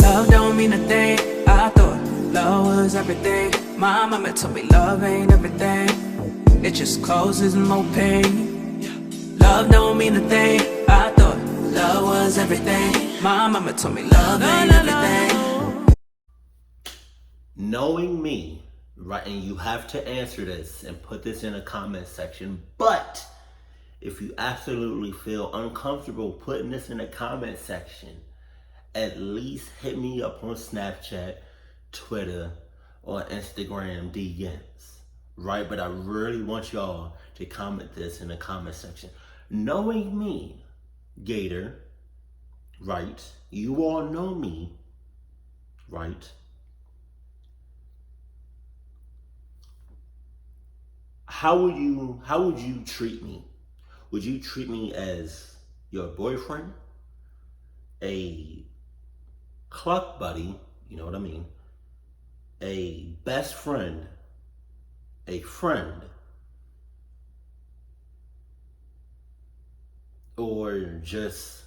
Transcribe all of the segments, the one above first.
Love don't mean a thing. I thought love was everything. My mama told me love ain't everything. It just causes more pain. Love don't mean a thing. I thought love was everything. My mama told me love ain't everything. Knowing me, right, and you have to answer this and put this in a comment section, but if you absolutely feel uncomfortable putting this in a comment section, at least hit me up on Snapchat, Twitter, or Instagram DMs, right? But I really want y'all to comment this in the comment section. Knowing me, Gator, right? You all know me, right? How would you treat me? Would you treat me as your boyfriend, a cluck buddy, you know what I mean, a best friend, a friend, or just,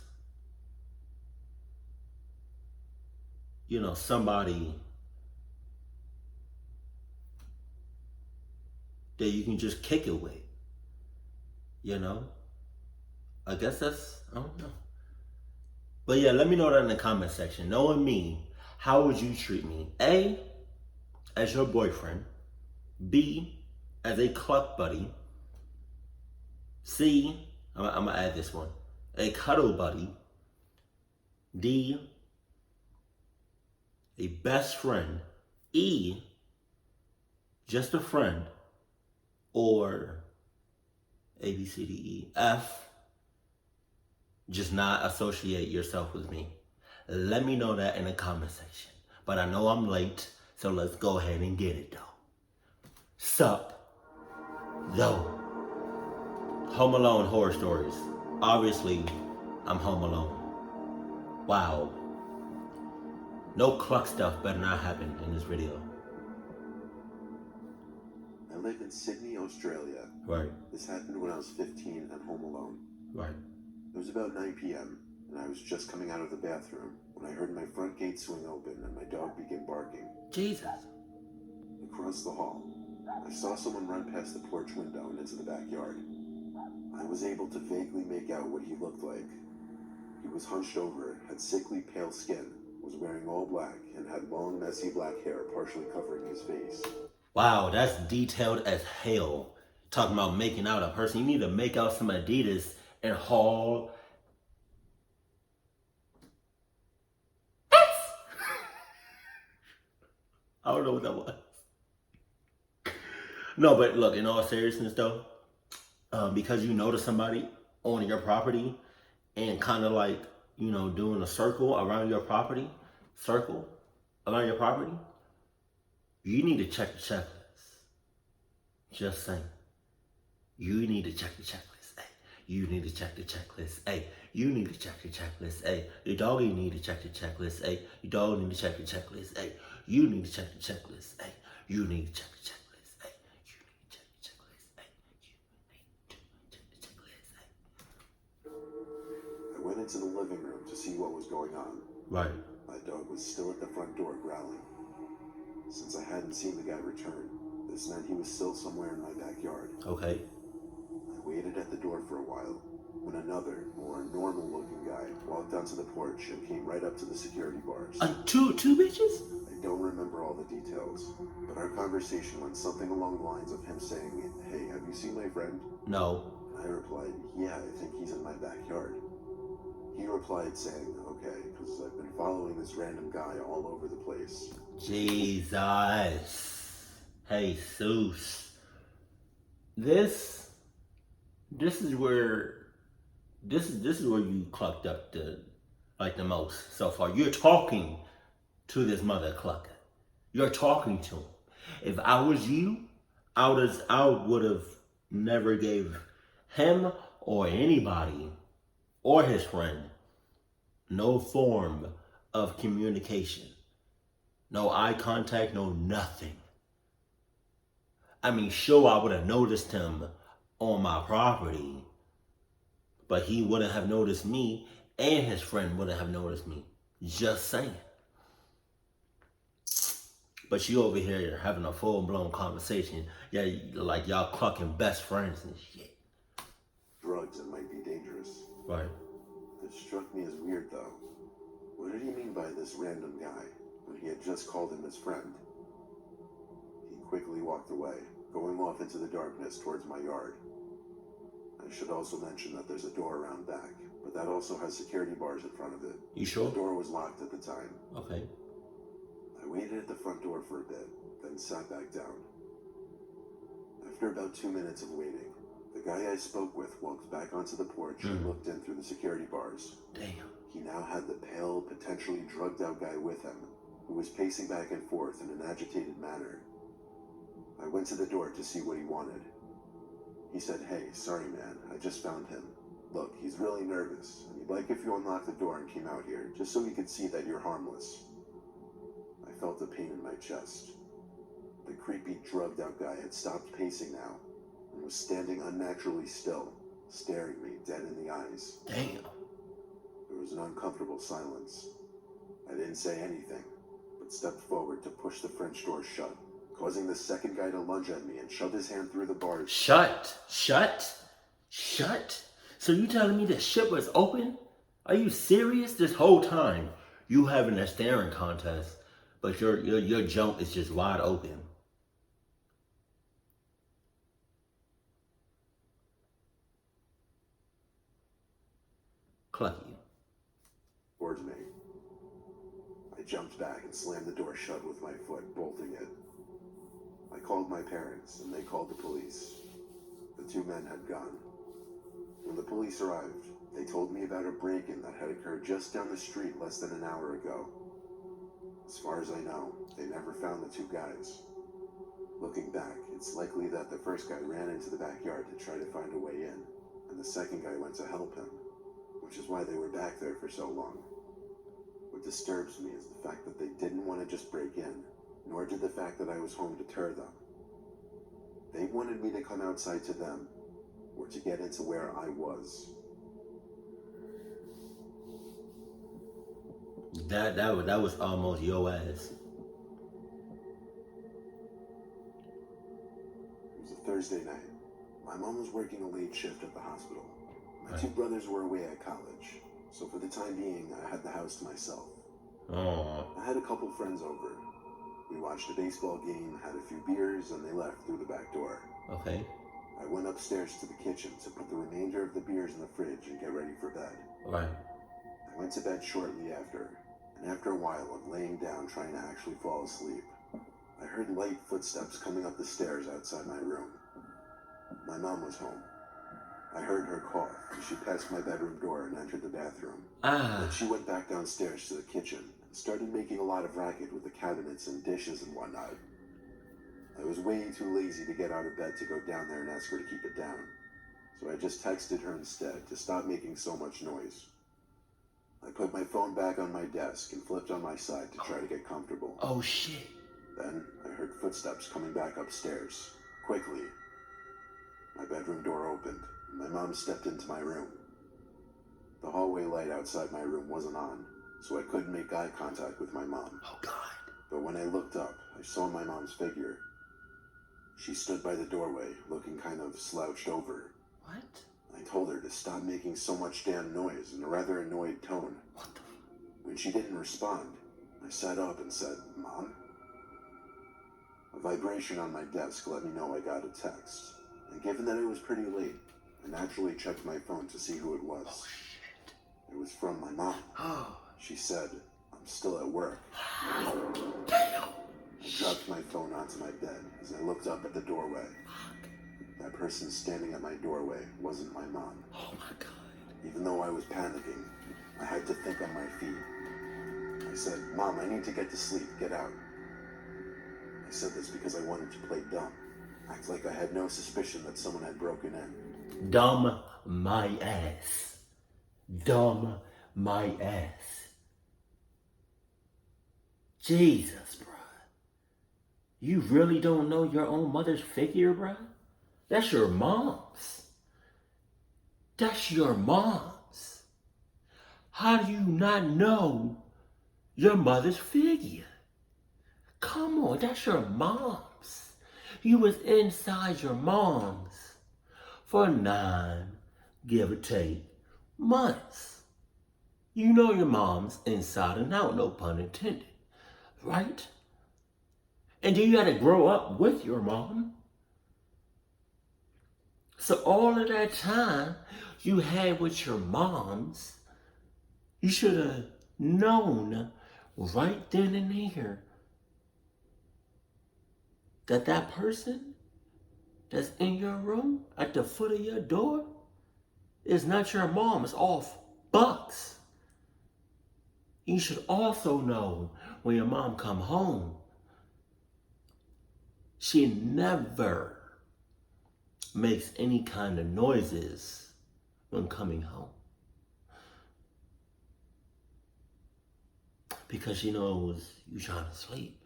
you know, somebody that you can just kick it with, you know? I guess I don't know. But yeah, let me know that in the comment section. Knowing me, how would you treat me? A, as your boyfriend. B, as a cluck buddy. C, I'm gonna add this one, a cuddle buddy. D, a best friend. E, just a friend. Or A, B, C, D, E, F, just not associate yourself with me. Let me know that in the comment section. But I know I'm late, so let's go ahead and get it though. Sup, though. Home Alone horror stories. Obviously, I'm home alone. Wow. No cluck stuff better not happen in this video. I live in Sydney, Australia. Right. This happened when I was 15 and home alone. Right. It was about 9 p.m. and I was just coming out of the bathroom when I heard my front gate swing open and my dog begin barking. Jesus. Across the hall, I saw someone run past the porch window and into the backyard. I was able to vaguely make out what he looked like. He was hunched over, had sickly pale skin, was wearing all black, and had long, messy black hair partially covering his face. Wow, that's detailed as hell. Talking about making out a person. You need to make out some Adidas and haul. I don't know what that was. No, but look, in all seriousness though, because you notice somebody on your property and kind of like, you know, doing a circle around your property, you need to check the checklist. Just saying. You need to check the checklist. Hey, you need to check the checklist. Hey, you need to check the checklist. Hey, your doggy need to check the checklist. Hey, your dog need to check the checklist. Hey, you need to check the checklist. Hey, you need to check the checklist. Hey, you need to check the checklist. Hey, you need to check the checklist. Hey. I went into the living room to see what was going on. Right. My dog was still at the front door growling. Since I hadn't seen the guy return, this meant he was still somewhere in my backyard. Okay. I waited at the door for a while when another, more normal-looking guy walked onto the porch and came right up to the security bars. Two bitches? I don't remember all the details, but our conversation went something along the lines of him saying, "Hey, have you seen my friend?" No. I replied, "Yeah, I think he's in my backyard." He replied saying, "Okay, because I've been following this random guy all over the place." Jesus. Hey, Zeus. This is where you clucked up the most so far. You're talking to this mother clucker. You're talking to him. If I was you, I would have never gave him or anybody or his friend no form of communication. No eye contact, no nothing. I mean, sure, I would have noticed him on my property, but he wouldn't have noticed me, and his friend wouldn't have noticed me. Just saying. But you over here having a full-blown conversation. Yeah, like y'all clucking best friends and shit. Drugs, it might be dangerous. Right. It struck me as weird, though. What did he mean by this random guy when he had just called him his friend? He quickly walked away, going off into the darkness towards my yard. I should also mention that there's a door around back, but that also has security bars in front of it. You sure? The door was locked at the time. Okay. I waited at the front door for a bit, then sat back down. After about 2 minutes of waiting, the guy I spoke with walked back onto the porch and looked in through the security bars. Damn. He now had the pale, potentially drugged-out guy with him, who was pacing back and forth in an agitated manner. I went to the door to see what he wanted. He said, "Hey, sorry man, I just found him. Look, he's really nervous, and he'd like if you unlocked the door and came out here, just so he could see that you're harmless." I felt a pain in my chest. The creepy, drugged-out guy had stopped pacing now, and was standing unnaturally still, staring me dead in the eyes. Damn. There was an uncomfortable silence. I didn't say anything, but stepped forward to push the French door shut, causing the second guy to lunge at me and shove his hand through the bars. Shut. So you telling me the shit was open? Are you serious? This whole time you having a staring contest, but your jump is just wide open. Clucky. Towards me. I jumped back and slammed the door shut with my foot, bolting it. I called my parents, and they called the police. The two men had gone. When the police arrived, they told me about a break-in that had occurred just down the street less than an hour ago. As far as I know, they never found the two guys. Looking back, it's likely that the first guy ran into the backyard to try to find a way in, and the second guy went to help him, which is why they were back there for so long. What disturbs me is the fact that they didn't want to just break in, nor did the fact that I was home deter them. They wanted me to come outside to them, or to get into where I was. That was almost your ass. It was a Thursday night. My mom was working a late shift at the hospital. My two brothers were away at college, so for the time being, I had the house to myself. Oh. I had a couple friends over. We watched a baseball game, had a few beers, and they left through the back door. Okay. I went upstairs to the kitchen to put the remainder of the beers in the fridge and get ready for bed. Right. I went to bed shortly after, and after a while of laying down trying to actually fall asleep, I heard light footsteps coming up the stairs outside my room. My mom was home. I heard her cough as she passed my bedroom door and entered the bathroom. Then she went back downstairs to the kitchen and started making a lot of racket with the cabinets and dishes and whatnot. I was way too lazy to get out of bed to go down there and ask her to keep it down, so I just texted her instead to stop making so much noise. I put my phone back on my desk and flipped on my side to try to get comfortable. Oh shit. Then I heard footsteps coming back upstairs. Quickly. My bedroom door opened, and my mom stepped into my room. The hallway light outside my room wasn't on, so I couldn't make eye contact with my mom. Oh God. But when I looked up, I saw my mom's figure. She stood by the doorway, looking kind of slouched over. What? I told her to stop making so much damn noise in a rather annoyed tone. What the? When she didn't respond, I sat up and said, "Mom?" A vibration on my desk let me know I got a text. And given that it was pretty late, I naturally checked my phone to see who it was. Oh shit. It was from my mom. Oh. She said, "I'm still at work." Damn. I dropped my phone onto my bed as I looked up at the doorway. That person standing at my doorway wasn't my mom. Oh my God. Even though I was panicking, I had to think on my feet. I said, "Mom, I need to get to sleep. Get out." I said this because I wanted to play dumb. Act like I had no suspicion that someone had broken in. Dumb my ass. Dumb my ass. Jesus, bro. You really don't know your own mother's figure, bro? That's your mom's. That's your mom's. How do you not know your mother's figure? come on, that's your mom's. You was inside your mom's for 9, give or take, months. You know your mom's inside and out, no pun intended, right? And then you had to grow up with your mom. So all of that time you had with your moms, you should have known right then and there that that person that's in your room at the foot of your door is not your mom, it's off bucks. You should also know when your mom come home, she never makes any kind of noises when coming home. Because she knows you trying to sleep.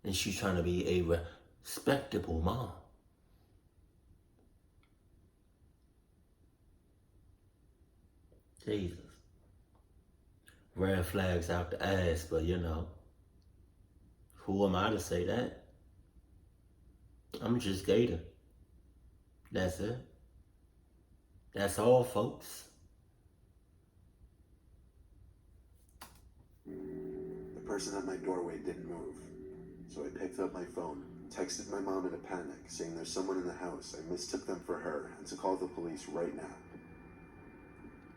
And she's trying to be a respectable mom. Jesus. Red flags out the ass, but you know, who am I to say that? I'm just Gattor. That's it. That's all, folks. The person at my doorway didn't move, so I picked up my phone, texted my mom in a panic, saying there's someone in the house. I mistook them for her, and to call the police right now.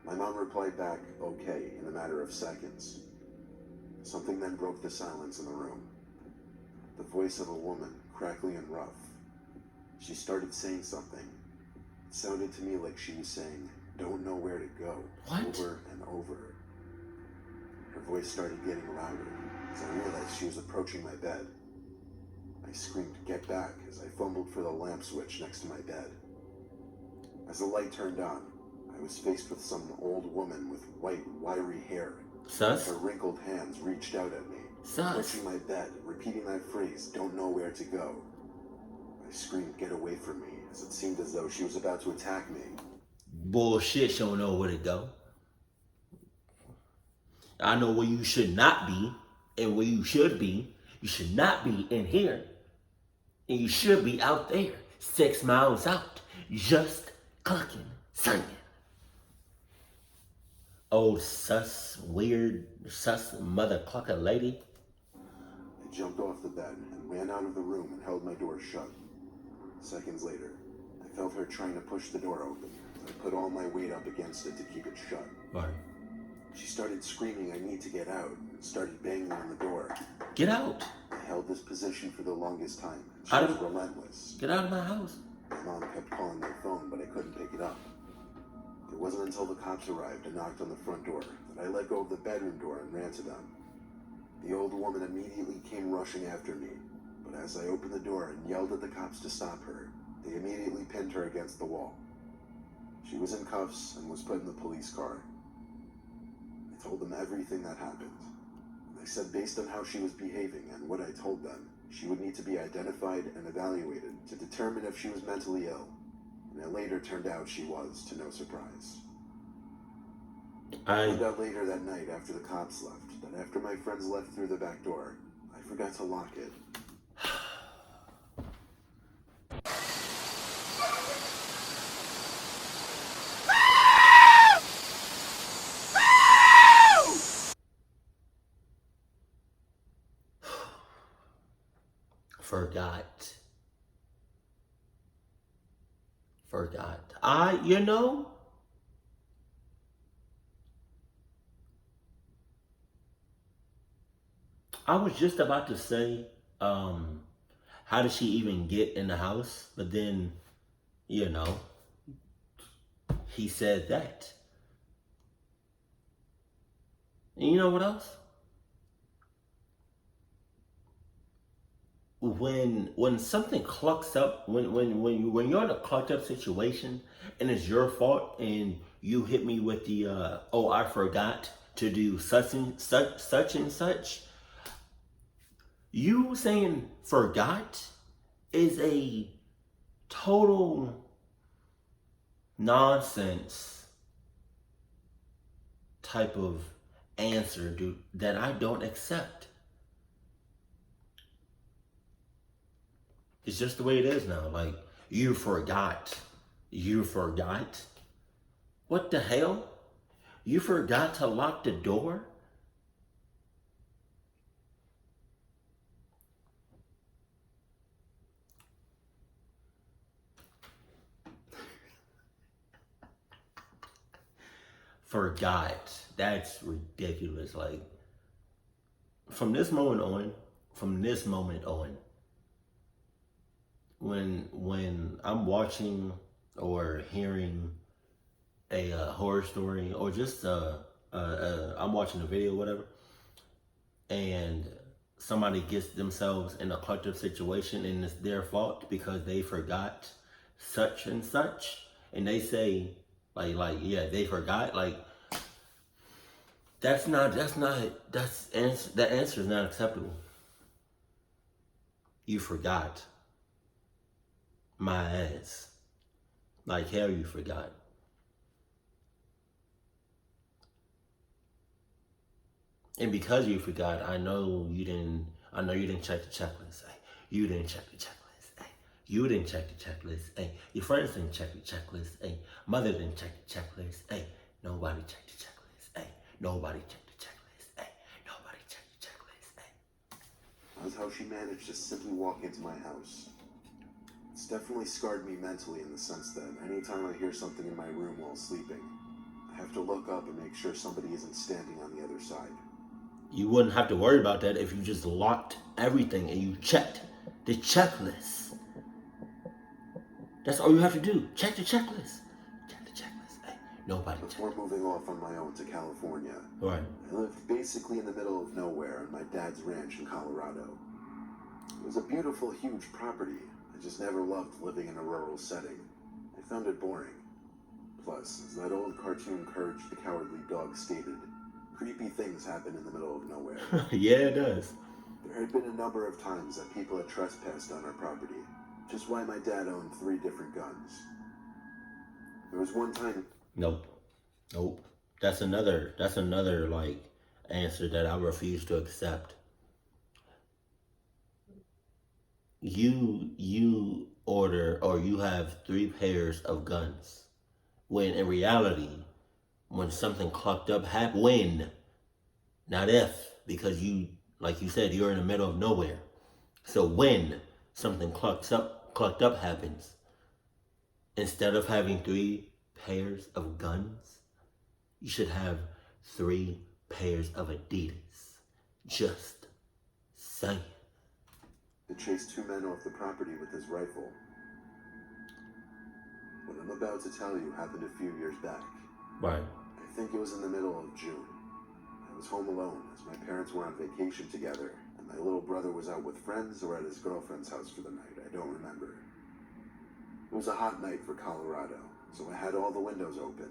My mom replied back, okay, in a matter of seconds. Something then broke the silence in the room. The voice of a woman, crackly and rough. She started saying something. It sounded to me like she was saying, don't know where to go. What? Over and over. Her voice started getting louder as I realized she was approaching my bed. I screamed, get back, as I fumbled for the lamp switch next to my bed. As the light turned on, I was faced with some old woman with white, wiry hair. Sus? Her wrinkled hands reached out at me, Sus? approaching my bed, repeating that phrase, don't know where to go. I screamed, get away from me, as it seemed as though she was about to attack me. Bullshit, she don't know where to go. I know where you should not be and where you should be. You should not be in here. And you should be out there, 6 miles out, just clucking, singing. Old sus, weird, sus, mother clucker lady. I jumped off the bed and ran out of the room and held my door shut. Seconds later, I felt her trying to push the door open. I put all my weight up against it to keep it shut. Right. She started screaming, I need to get out, and started banging on the door. Get out. I held this position for the longest time. She I was don't- relentless. Get out of my house. My mom kept calling my phone, but I couldn't pick it up. It wasn't until the cops arrived and knocked on the front door that I let go of the bedroom door and ran to them. The old woman immediately came rushing after me, but as I opened the door and yelled at the cops to stop her, they immediately pinned her against the wall. She was in cuffs and was put in the police car. I told them everything that happened. They said based on how she was behaving and what I told them, she would need to be identified and evaluated to determine if she was mentally ill. And it later turned out she was, to no surprise. I found out later that night after the cops left, that after my friends left through the back door, I forgot to lock it. Forgot. I was just about to say, how did she even get in the house? But then, he said that. And you know what else? When something clucks up, when you're in a clucked up situation and it's your fault and you hit me with the I forgot to do such and such, you saying forgot is a total nonsense type of answer, dude, that I don't accept. It's just the way it is now. Like, you forgot. You forgot? What the hell? You forgot to lock the door? Forgot. That's ridiculous. Like, from this moment on, when I'm watching or hearing a horror story, or just I'm watching a video, whatever, and somebody gets themselves in a collective situation and it's their fault because they forgot such and such, and they say yeah, they forgot, like, that answer is not acceptable. You forgot. My ass. Like, hell, you forgot. And because you forgot, I know you didn't check the checklist. Hey, you didn't check the checklist. Hey, you didn't check the checklist. Hey, your friends didn't check the checklist. Hey, mother didn't check the checklist. Hey, nobody checked the checklist. Hey, nobody checked the checklist. Hey, nobody checked the checklist. Hey. That's how she managed to simply walk into my house. It's definitely scarred me mentally in the sense that anytime I hear something in my room while sleeping, I have to look up and make sure somebody isn't standing on the other side. You wouldn't have to worry about that if you just locked everything and you checked the checklist. That's all you have to do. Check the checklist. Check the checklist. Hey, nobody checked. Before moving off on my own to California, Right. I lived basically in the middle of nowhere on my dad's ranch in Colorado. It was a beautiful, huge property. I just never loved living in a rural setting. I found it boring. Plus, as that old cartoon Courage the Cowardly Dog stated, creepy things happen in the middle of nowhere. Yeah, it does. There had been a number of times that people had trespassed on our property, which is why my dad owned 3 different guns. There was one time... Nope. That's another like answer that I refuse to accept. You order, or you have 3 pairs of guns, when in reality, when something clucked up when, not if, because you, like you said, you're in the middle of nowhere. So when something clucked up happens, instead of having 3 pairs of guns, you should have 3 pairs of Adidas. Just saying. To chase 2 men off the property with his rifle. What I'm about to tell you happened a few years back. Right. I think it was in the middle of June. I was home alone as my parents were on vacation together, and my little brother was out with friends or at his girlfriend's house for the night. I don't remember. It was a hot night for Colorado, so I had all the windows open.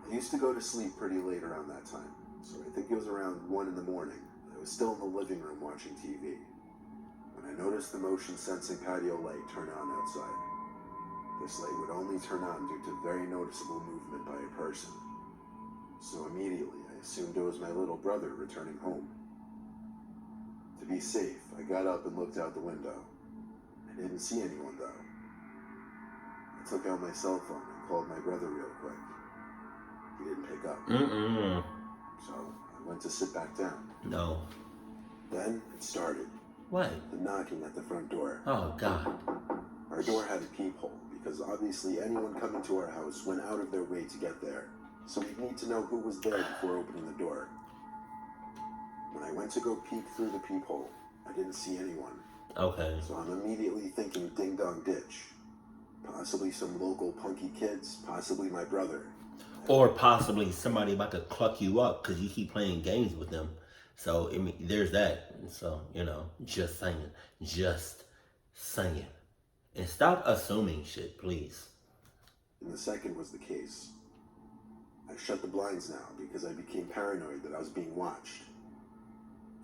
I used to go to sleep pretty late around that time, so I think it was around 1 in the morning. I was still in the living room watching TV when I noticed the motion sensing patio light turn on outside. This light would only turn on due to very noticeable movement by a person. So immediately, I assumed it was my little brother returning home. To be safe, I got up and looked out the window. I didn't see anyone though. I took out my cell phone and called my brother real quick. He didn't pick up. So I went to sit back down. No. Then it started. What? The knocking at the front door. Oh, God. Our door had a peephole because obviously anyone coming to our house went out of their way to get there. So we'd need to know who was there before opening the door. When I went to go peek through the peephole, I didn't see anyone. Okay. So I'm immediately thinking ding dong ditch. Possibly some local punky kids, possibly my brother. Or possibly somebody about to cluck you up because you keep playing games with them. So, I mean, there's that. So, just saying. Just saying. And stop assuming shit, please. And the second was the case. I shut the blinds now because I became paranoid that I was being watched.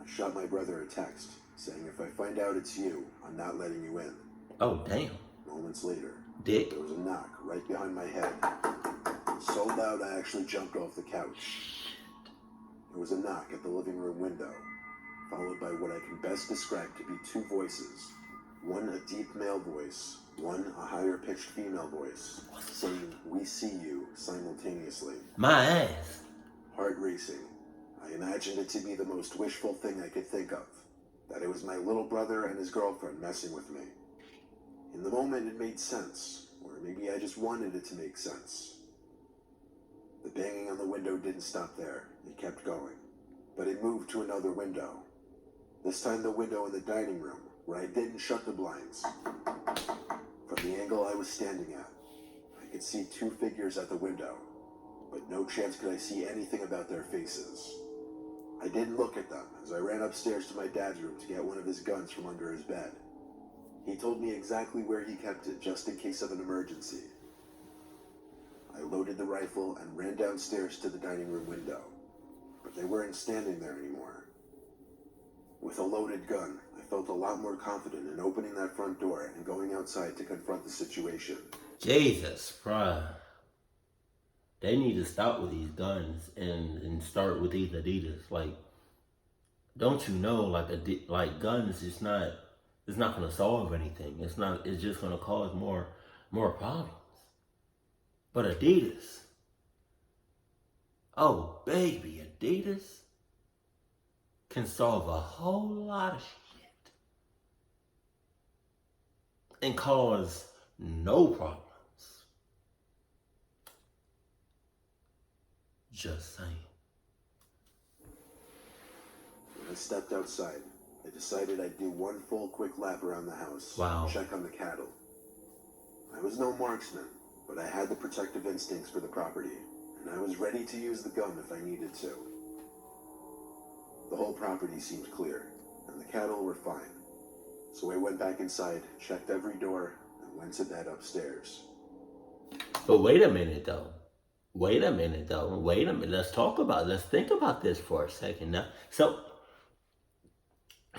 I shot my brother a text saying if I find out it's you, I'm not letting you in. Oh, damn. Moments later, Dick. there was a knock right behind my head. So loud I actually jumped off the couch. There was a knock at the living room window, followed by what I can best describe to be 2 voices. One a deep male voice, one a higher pitched female voice, saying, "We see you," simultaneously. My ass. Heart racing. I imagined it to be the most wishful thing I could think of. That it was my little brother and his girlfriend messing with me. In the moment it made sense, or maybe I just wanted it to make sense. The banging on the window didn't stop there, it kept going. But it moved to another window. This time the window in the dining room, where I didn't shut the blinds. From the angle I was standing at, I could see two figures at the window, but no chance could I see anything about their faces. I didn't look at them as I ran upstairs to my dad's room to get one of his guns from under his bed. He told me exactly where he kept it just in case of an emergency. I loaded the rifle and ran downstairs to the dining room window, but they weren't standing there anymore. With a loaded gun, I felt a lot more confident in opening that front door and going outside to confront the situation. Jesus, bruh. They need to stop with these guns and start with these Adidas. Like, don't you know, like guns is not, it's not gonna solve anything. It's just gonna cause more problems. But Adidas, oh baby, Adidas can solve a whole lot of shit and cause no problems. Just saying. When I stepped outside, I decided I'd do one full quick lap around the house. Wow. And check on the cattle. I was no marksman, but I had the protective instincts for the property, and I was ready to use the gun if I needed to. The whole property seemed clear, and the cattle were fine. So I went back inside, checked every door, and went to bed upstairs. But wait a minute though. Let's think about this for a second now. So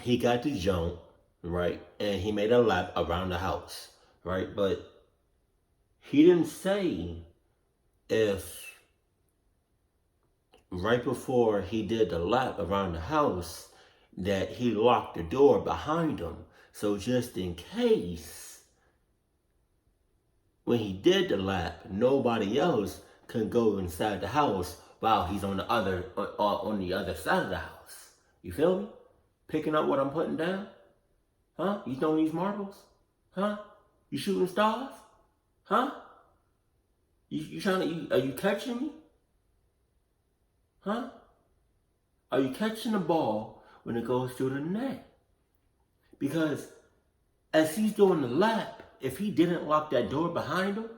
he got the jump, right? And he made a lap around the house, right? But he didn't say if right before he did the lap around the house that he locked the door behind him. So just in case, when he did the lap, nobody else can go inside the house while he's on the other side of the house. You feel me? Picking up what I'm putting down? Huh? You throwing these marbles? Huh? You shooting stars? Huh? Are you catching me? Huh? Are you catching the ball when it goes through the net? Because as he's doing the lap, if he didn't lock that door behind him,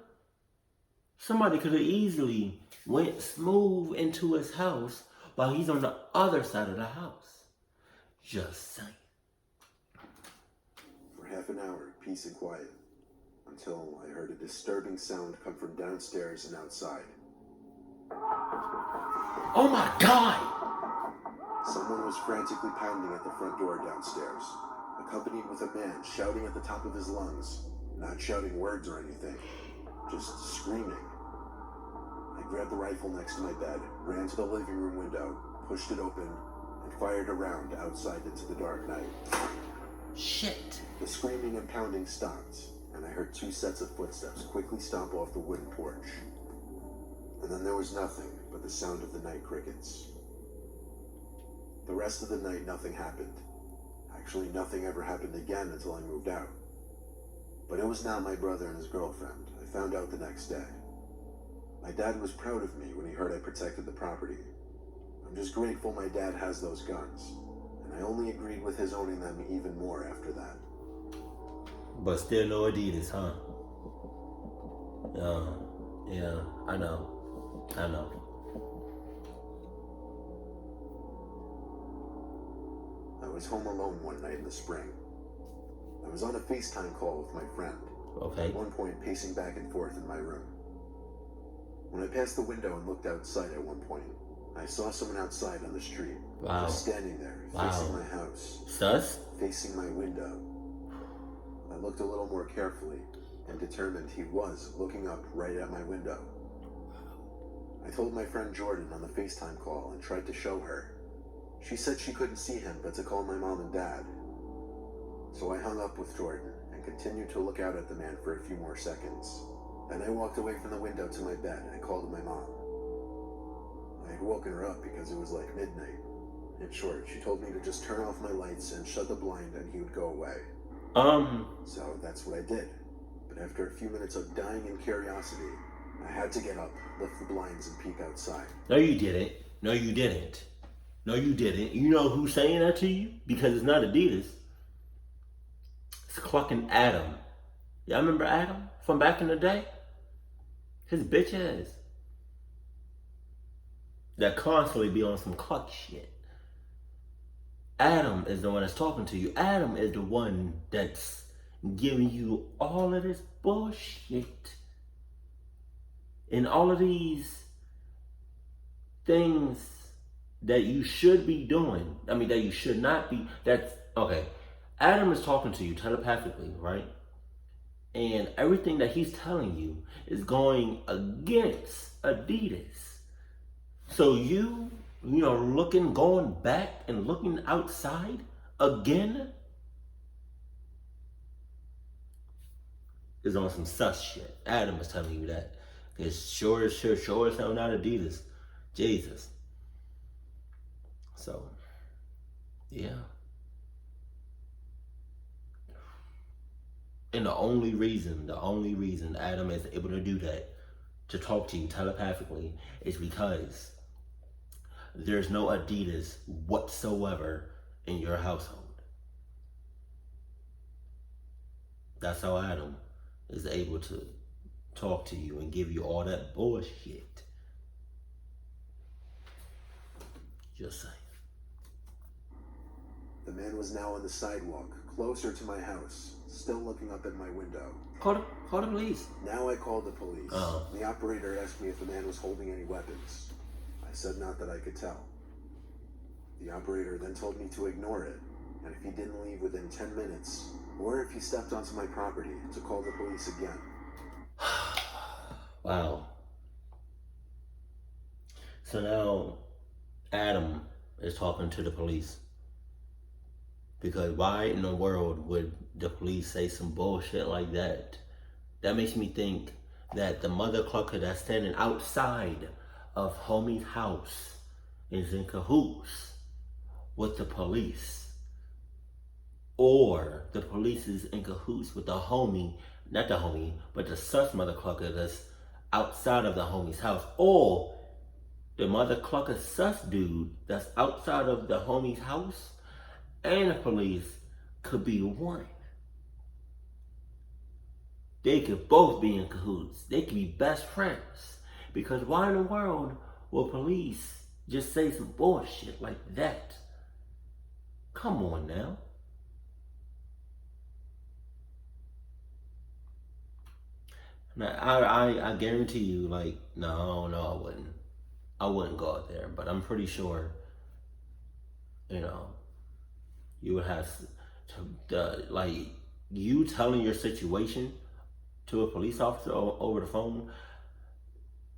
somebody could have easily went smooth into his house while he's on the other side of the house. Just saying. For half an hour, peace and quiet, until I heard a disturbing sound come from downstairs and outside. Oh my God! Someone was frantically pounding at the front door downstairs, accompanied with a man shouting at the top of his lungs, not shouting words or anything, just screaming. I grabbed the rifle next to my bed, ran to the living room window, pushed it open, and fired a round outside into the dark night. Shit. The screaming and pounding stopped, and I heard two sets of footsteps quickly stomp off the wooden porch. And then there was nothing but the sound of the night crickets. The rest of the night, nothing happened. Actually, nothing ever happened again until I moved out. But it was not my brother and his girlfriend. I found out the next day. My dad was proud of me when he heard I protected the property. I'm just grateful my dad has those guns, and I only agreed with his owning them even more after that. But still no Adidas, huh? Yeah, I know. I was home alone one night in the spring. I was on a FaceTime call with my friend. Okay. At one point, pacing back and forth in my room. When I passed the window and looked outside at one point, I saw someone outside on the street. Wow. Just standing there, Wow. facing my house. Sus? Facing my window. I looked a little more carefully and determined he was looking up right at my window. I told my friend Jordan on the FaceTime call and tried to show her. She said she couldn't see him, but to call my mom and dad. So I hung up with Jordan and continued to look out at the man for a few more seconds. Then I walked away from the window to my bed and called my mom. I had woken her up because it was like midnight. In short, she told me to just turn off my lights and shut the blind and he would go away. So that's what I did. But after a few minutes of dying in curiosity, I had to get up, lift the blinds, and peek outside. No, you didn't. No, you didn't. No, you didn't. You know who's saying that to you? Because it's not Adidas. It's clucking Adam. Y'all remember Adam from back in the day? His bitch ass. That constantly be on some cluck shit. Adam is the one that's talking to you. Adam is the one that's giving you all of this bullshit. And all of these things that you should be doing. I mean, that you should not be. That's, okay. Adam is talking to you telepathically, right? And everything that he's telling you is going against Adidas. So going back and looking outside again is on some sus shit. Adam is telling you that. It's sure as hell not Adidas. Jesus. So, yeah. And the only reason Adam is able to do that, to talk to you telepathically, is because there's no Adidas whatsoever in your household. That's how Adam is able to talk to you and give you all that bullshit. Just saying. The man was now on the sidewalk, closer to my house, still looking up at my window. Call the police. Now I called the police. Uh-huh. The operator asked me if the man was holding any weapons. I said not that I could tell. The operator then told me to ignore it, and if he didn't leave within 10 minutes, or if he stepped onto my property, to call the police again. Wow. So now Adam is talking to the police. Because why in the world would the police say some bullshit like that? That makes me think that the mother clucker that's standing outside of homie's house is in cahoots with the police. Or the police is in cahoots with the homie, not the homie, but the sus mother clucker that's outside of the homie's house. Or the mother clucker sus dude that's outside of the homie's house and the police could be one. They could both be in cahoots. They could be best friends. Because why in the world will police just say some bullshit like that? Come on now. I guarantee you, like, no, I wouldn't. I wouldn't go out there, but I'm pretty sure, you would have to, like, you telling your situation to a police officer over the phone,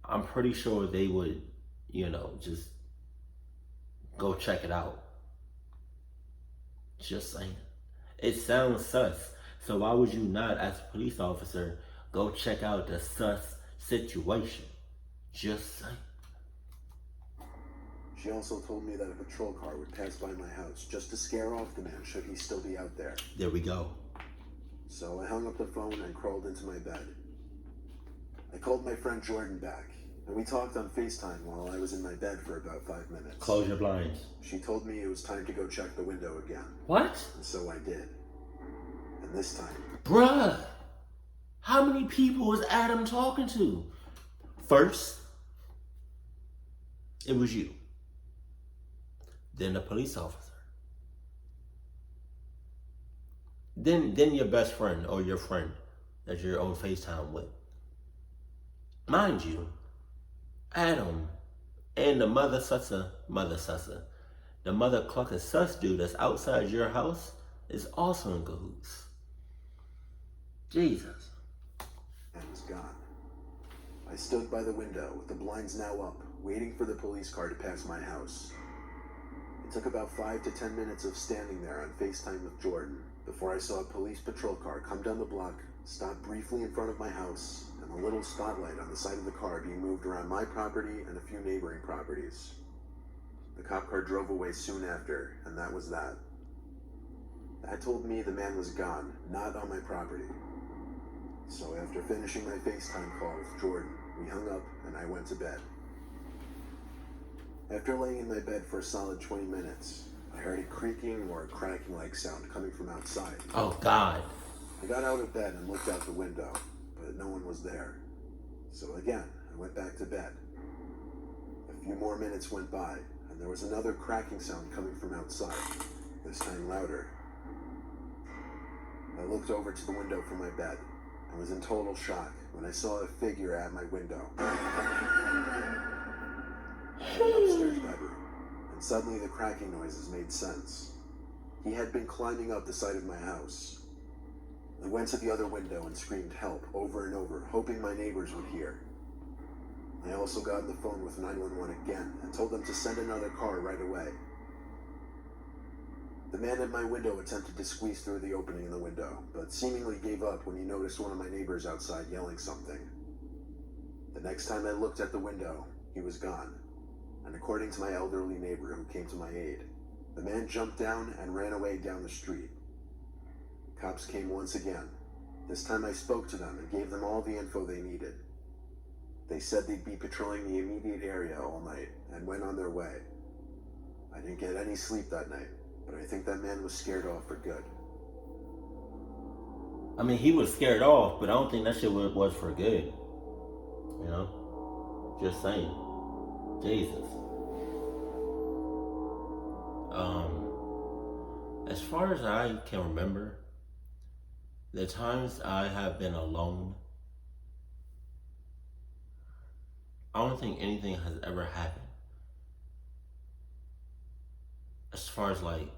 I'm pretty sure they would, just go check it out. Just saying. It sounds sus. So why would you not, as a police officer, go check out the sus situation? Just saying. She also told me that a patrol car would pass by my house just to scare off the man should he still be out there. There we go. So I hung up the phone and crawled into my bed. I called my friend Jordan back, and we talked on FaceTime while I was in my bed for about 5 minutes. Close your blinds. She told me it was time to go check the window again. What? And so I did. And this time... Bruh! How many people was Adam talking to? First, it was you. Then the police officer. Then your best friend or your friend that you're on FaceTime with. Mind you, Adam and the mother clucker sus dude that's outside your house is also in cahoots. Jesus. And was gone. I stood by the window with the blinds now up, waiting for the police car to pass my house. It took about 5 to 10 minutes of standing there on FaceTime with Jordan before I saw a police patrol car come down the block, stop briefly in front of my house, and a little spotlight on the side of the car being moved around my property and a few neighboring properties. The cop car drove away soon after, and that was that. That told me the man was gone, not on my property. So after finishing my FaceTime call with Jordan, we hung up and I went to bed. After laying in my bed for a solid 20 minutes, I heard a creaking or a cracking-like sound coming from outside. Oh, God. I got out of bed and looked out the window, but no one was there. So again, I went back to bed. A few more minutes went by, and there was another cracking sound coming from outside, this time louder. I looked over to the window from my bed and was in total shock when I saw a figure at my window. In the upstairs bedroom, and suddenly the cracking noises made sense. He had been climbing up the side of my house. I went to the other window and screamed help over and over, hoping my neighbors would hear. I also got on the phone with 911 again and told them to send another car right away. The man at my window attempted to squeeze through the opening in the window, but seemingly gave up when he noticed one of my neighbors outside yelling something. The next time I looked at the window, he was gone. And according to my elderly neighbor who came to my aid, the man jumped down and ran away down the street. Cops came once again. This time I spoke to them and gave them all the info they needed. They said they'd be patrolling the immediate area all night and went on their way. I didn't get any sleep that night, but I think that man was scared off for good. I mean, he was scared off, but I don't think that shit was for good. You know? Just saying. Jesus. As far as I can remember, the times I have been alone, I don't think anything has ever happened. As far as like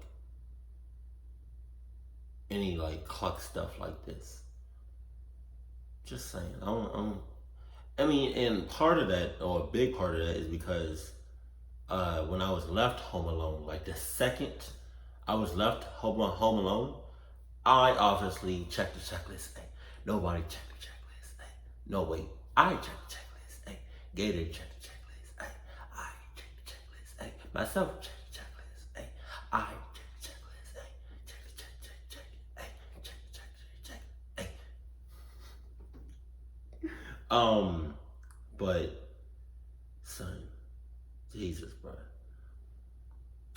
any like cluck stuff like this. Just saying. I mean, and part of that, or a big part of that, is because when I was left home alone, like the second I was left home alone, I obviously checked the checklist. Hey, nobody checked the checklist. Hey, no wait, I checked the checklist. Hey, Gattor checked the checklist. Hey, I checked the checklist. Hey, myself checked the checklist. Hey, I checked the checklist. Hey, check. Hey, check. Hey. But son, Jesus, bro.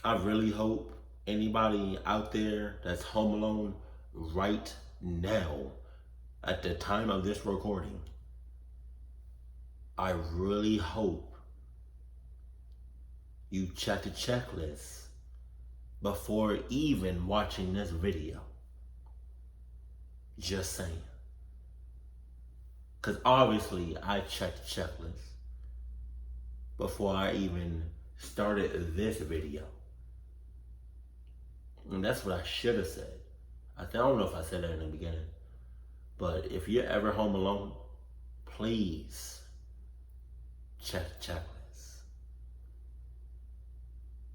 I really hope anybody out there that's home alone right now, at the time of this recording, I really hope you check the checklist before even watching this video. Just saying. Because obviously I checked the checklist before I even started this video. And that's what I should have said. I don't know if I said that in the beginning. But if you're ever home alone, please check the checklist.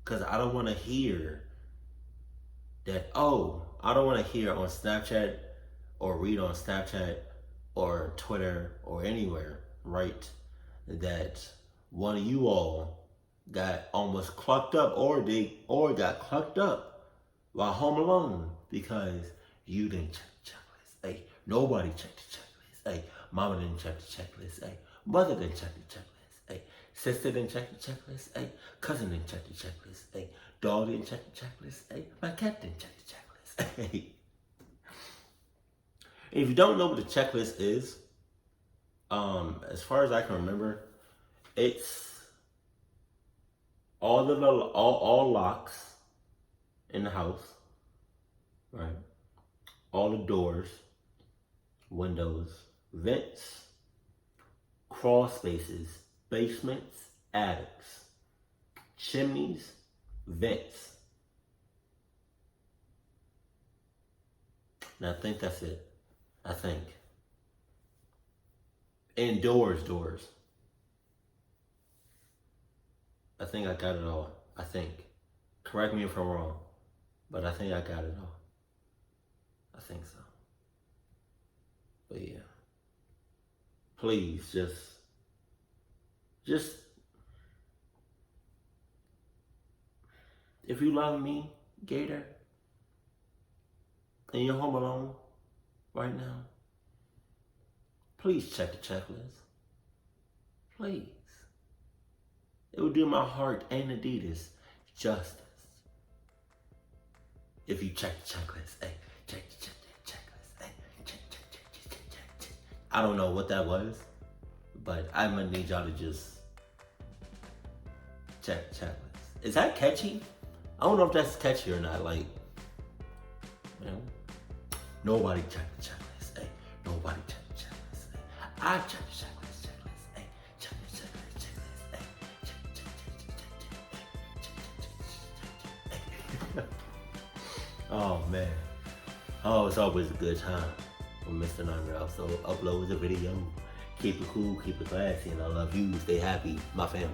Because I don't want to hear that, I don't want to hear on Snapchat or read on Snapchat or Twitter or anywhere, right, that one of you all got almost clucked up or got clucked up while home alone because you didn't check the checklist. Hey, nobody checked the checklist. Hey, mama didn't check the checklist. Hey, mother didn't check the checklist. Hey, sister didn't check the checklist. Hey, cousin didn't check the checklist. Hey, dog didn't check the checklist. Hey, my cat didn't check the checklist. Hey. If you don't know what the checklist is, as far as I can remember, it's all locks in the house, right? All the doors, windows, vents, crawl spaces, basements, attics, chimneys, vents. And I think that's it. I think. Indoors, doors. I think I got it all. I think. Correct me if I'm wrong, but I think I got it all. I think so. But yeah. Please, just, if you love me, Gator, and you're home alone right now, please check the checklist. Please. It would do my heart and Adidas justice if you check the checklist. Hey, check the checklist. Hey, check. I don't know what that was, but I'm gonna need y'all to just check the checklist. Is that catchy? I don't know if that's catchy or not. Like, man, nobody check the checklist. Hey, nobody check the checklist. Hey, I check the checklist. Hey, check the checklist. Hey, check. Oh man. Oh, it's always a good time when Mr. Niner also uploads a video. Keep it cool, keep it classy, and I love you. Stay happy, my family.